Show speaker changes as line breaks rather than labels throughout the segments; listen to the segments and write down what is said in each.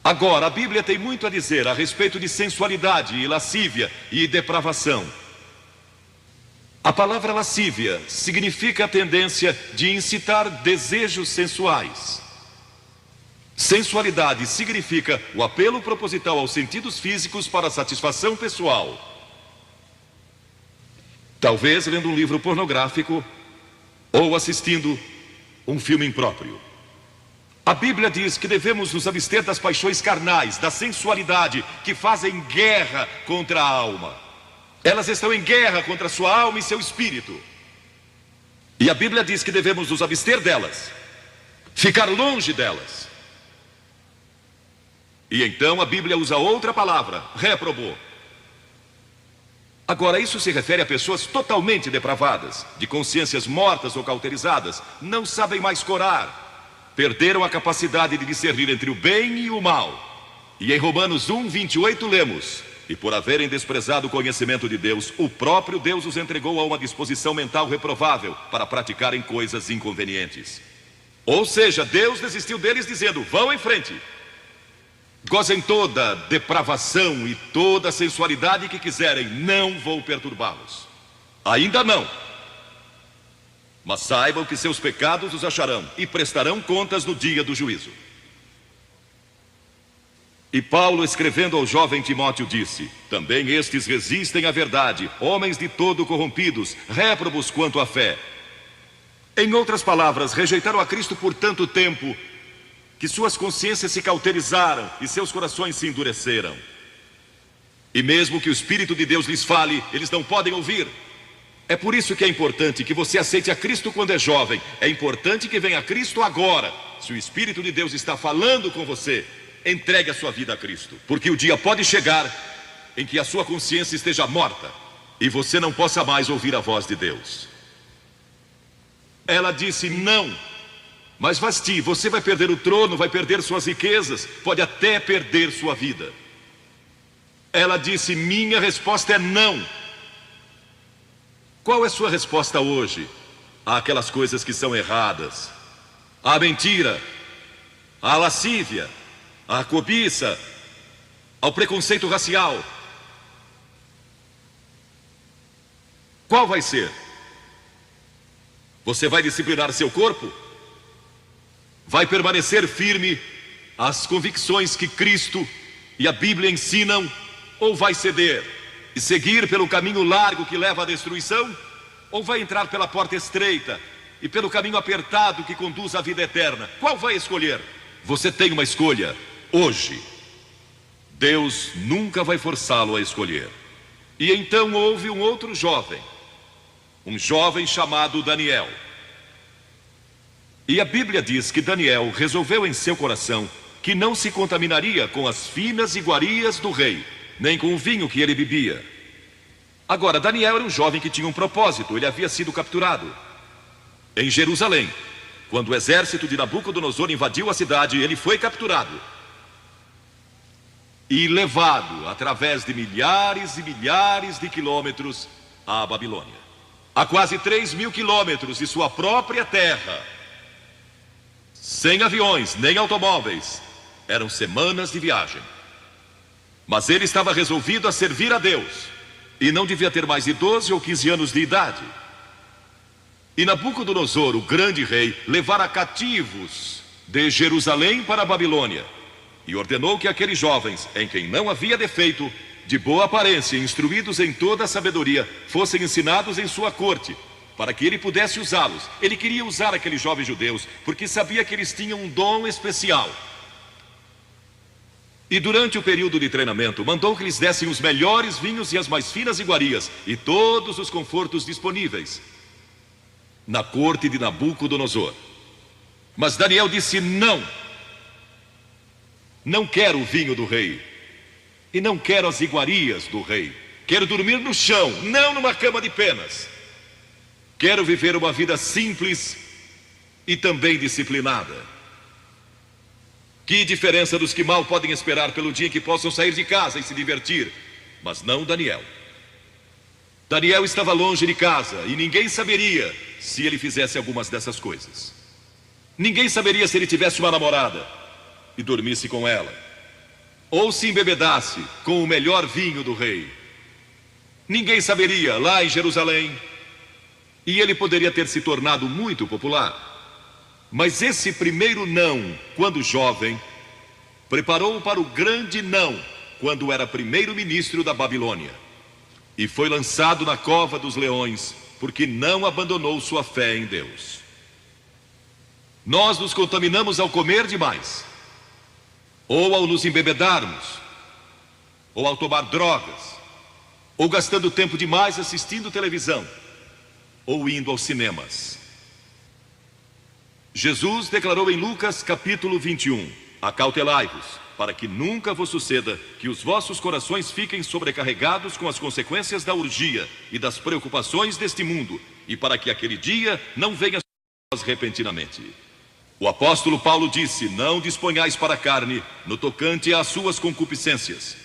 Agora, a Bíblia tem muito a dizer a respeito de sensualidade e lascívia e depravação. A palavra lascívia significa a tendência de incitar desejos sensuais. Sensualidade significa o apelo proposital aos sentidos físicos para satisfação pessoal. Talvez lendo um livro pornográfico ou assistindo um filme impróprio. A Bíblia diz que devemos nos abster das paixões carnais, da sensualidade, que fazem guerra contra a alma. Elas estão em guerra contra a sua alma e seu espírito. E a Bíblia diz que devemos nos abster delas, ficar longe delas. E então a Bíblia usa outra palavra, réprobo. Agora, isso se refere a pessoas totalmente depravadas, de consciências mortas ou cauterizadas, não sabem mais corar, perderam a capacidade de discernir entre o bem e o mal. E em Romanos 1:28 lemos: e por haverem desprezado o conhecimento de Deus, o próprio Deus os entregou a uma disposição mental reprovável para praticarem coisas inconvenientes. Ou seja, Deus desistiu deles dizendo: vão em frente, gozem toda depravação e toda sensualidade que quiserem, não vou perturbá-los. Ainda não. Mas saibam que seus pecados os acharão e prestarão contas no dia do juízo. E Paulo, escrevendo ao jovem Timóteo, disse: também estes resistem à verdade, homens de todo corrompidos, réprobos quanto à fé. Em outras palavras, rejeitaram a Cristo por tanto tempo que suas consciências se cauterizaram e seus corações se endureceram. E mesmo que o Espírito de Deus lhes fale, eles não podem ouvir. É por isso que é importante que você aceite a Cristo quando é jovem. É importante que venha a Cristo agora. Se o Espírito de Deus está falando com você, entregue a sua vida a Cristo, porque o dia pode chegar em que a sua consciência esteja morta e você não possa mais ouvir a voz de Deus. Ela disse: não. Mas Vasti, você vai perder o trono, vai perder suas riquezas, pode até perder sua vida. Ela disse: minha resposta é não. Qual é sua resposta hoje àquelas coisas que são erradas? À mentira, à lascívia, à cobiça, ao preconceito racial? Qual vai ser? Você vai disciplinar seu corpo? Vai permanecer firme às convicções que Cristo e a Bíblia ensinam? Ou vai ceder e seguir pelo caminho largo que leva à destruição? Ou vai entrar pela porta estreita e pelo caminho apertado que conduz à vida eterna? Qual vai escolher? Você tem uma escolha hoje. Deus nunca vai forçá-lo a escolher. E então houve um outro jovem, um jovem chamado Daniel. E a Bíblia diz que Daniel resolveu em seu coração que não se contaminaria com as finas iguarias do rei, nem com o vinho que ele bebia. Agora, Daniel era um jovem que tinha um propósito. Ele havia sido capturado em Jerusalém. Quando o exército de Nabucodonosor invadiu a cidade, ele foi capturado e levado através de milhares e milhares de quilômetros à Babilônia. A quase 3.000 quilômetros de sua própria terra, sem aviões nem automóveis. Eram semanas de viagem. Mas ele estava resolvido a servir a Deus e não devia ter mais de 12 ou 15 anos de idade. E Nabucodonosor, o grande rei, levara cativos de Jerusalém para a Babilônia e ordenou que aqueles jovens, em quem não havia defeito, de boa aparência, instruídos em toda a sabedoria, fossem ensinados em sua corte, para que ele pudesse usá-los. Ele queria usar aqueles jovens judeus porque sabia que eles tinham um dom especial. E durante o período de treinamento, mandou que lhes dessem os melhores vinhos e as mais finas iguarias e todos os confortos disponíveis na corte de Nabucodonosor. Mas Daniel disse: não. Não quero o vinho do rei e não quero as iguarias do rei. Quero dormir no chão, não numa cama de penas. Quero viver uma vida simples e também disciplinada. Que diferença dos que mal podem esperar pelo dia em que possam sair de casa e se divertir. Mas não Daniel. Daniel estava longe de casa e ninguém saberia se ele fizesse algumas dessas coisas. Ninguém saberia se ele tivesse uma namorada e dormisse com ela. ou se embebedasse com o melhor vinho do rei. Ninguém saberia lá em Jerusalém, e ele poderia ter se tornado muito popular. Mas esse primeiro não, quando jovem, preparou para o grande não, quando era primeiro-ministro da Babilônia. E foi lançado na cova dos leões, porque não abandonou sua fé em Deus. Nós nos contaminamos ao comer demais, ou ao nos embebedarmos, ou ao tomar drogas, ou gastando tempo demais assistindo televisão, ou indo aos cinemas. Jesus declarou em Lucas capítulo 21: acautelai-vos, para que nunca vos suceda que os vossos corações fiquem sobrecarregados com as consequências da orgia e das preocupações deste mundo, e para que aquele dia não venha sobre vós repentinamente. O apóstolo Paulo disse: não disponhais para a carne no tocante às suas concupiscências.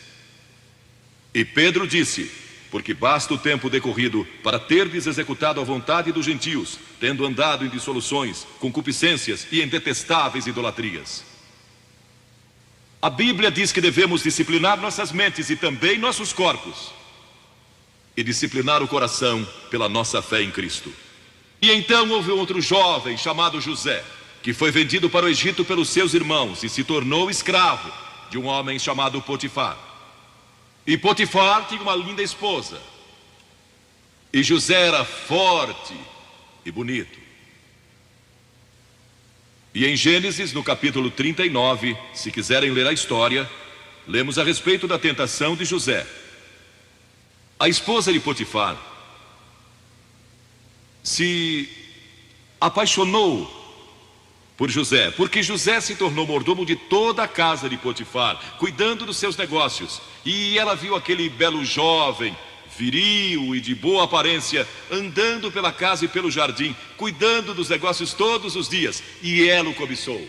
E Pedro disse: porque basta o tempo decorrido para terdes executado a vontade dos gentios, tendo andado em dissoluções, concupiscências e em detestáveis idolatrias. A Bíblia diz que devemos disciplinar nossas mentes e também nossos corpos, e disciplinar o coração pela nossa fé em Cristo. E então houve outro jovem chamado José, que foi vendido para o Egito pelos seus irmãos e se tornou escravo de um homem chamado Potifar. E Potifar tinha uma linda esposa, e José era forte e bonito. E em Gênesis, no capítulo 39, se quiserem ler a história, lemos a respeito da tentação de José. A esposa de Potifar se apaixonou por José, porque José se tornou mordomo de toda a casa de Potifar, cuidando dos seus negócios. E ela viu aquele belo jovem, viril e de boa aparência, andando pela casa e pelo jardim, cuidando dos negócios todos os dias, e ela o cobiçou.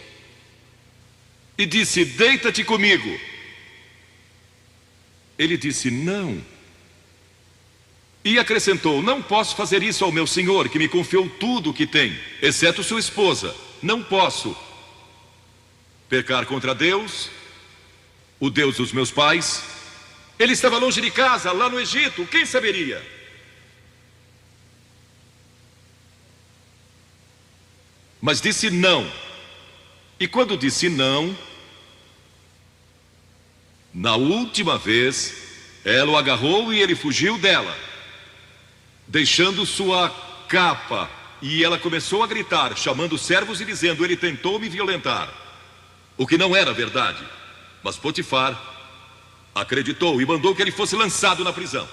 E disse: deita-te comigo. Ele disse: não. E acrescentou: não posso fazer isso ao meu senhor, que me confiou tudo o que tem, exceto sua esposa. Não posso pecar contra Deus, o Deus dos meus pais. Ele estava longe de casa, lá no Egito, quem saberia? Mas disse não. E quando disse não, na última vez, ela o agarrou e ele fugiu dela, deixando sua capa. E ela começou a gritar, chamando os servos e dizendo: ele tentou me violentar. O que não era verdade. Mas Potifar acreditou e mandou que ele fosse lançado na prisão.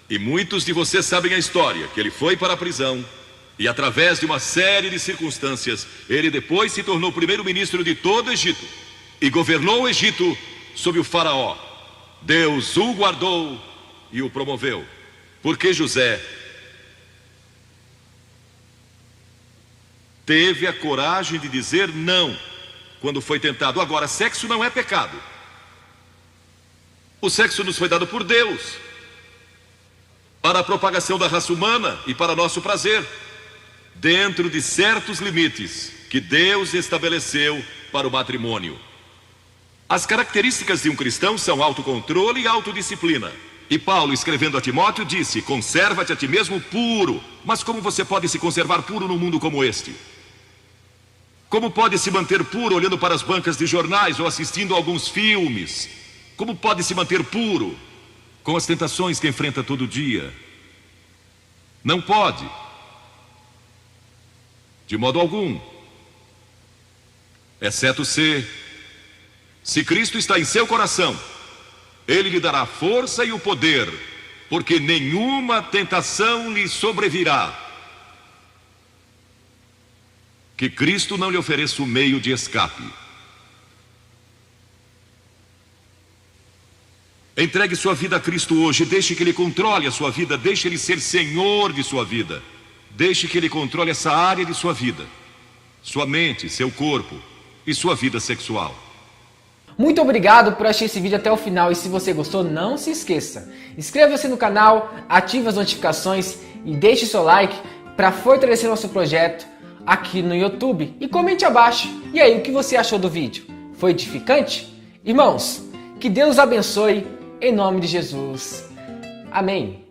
E muitos de vocês sabem a história, que ele foi para a prisão, e através de uma série de circunstâncias, ele depois se tornou primeiro-ministro de todo o Egito, e governou o Egito sob o faraó. Deus o guardou e o promoveu, porque José teve a coragem de dizer não quando foi tentado. Agora, sexo não é pecado. O sexo nos foi dado por Deus para a propagação da raça humana e para nosso prazer, dentro de certos limites que Deus estabeleceu para o matrimônio. As características de um cristão são autocontrole e autodisciplina. E Paulo, escrevendo a Timóteo, disse: conserva-te a ti mesmo puro. Mas como você pode se conservar puro num mundo como este? Como pode se manter puro olhando para as bancas de jornais ou assistindo a alguns filmes? Como pode se manter puro com as tentações que enfrenta todo dia? Não pode, de modo algum, exceto se Cristo está em seu coração, Ele lhe dará força e o poder, porque nenhuma tentação lhe sobrevirá que Cristo não lhe ofereça o meio de escape. Entregue sua vida a Cristo hoje, deixe que Ele controle a sua vida, deixe Ele ser Senhor de sua vida, deixe que Ele controle essa área de sua vida, sua mente, seu corpo e sua vida sexual.
Muito obrigado por assistir esse vídeo até o final, e se você gostou, não se esqueça, inscreva-se no canal, ative as notificações e deixe seu like para fortalecer nosso projeto aqui no YouTube, e comente abaixo. E aí, o que você achou do vídeo? Foi edificante? Irmãos, Que Deus abençoe em nome de Jesus. Amém.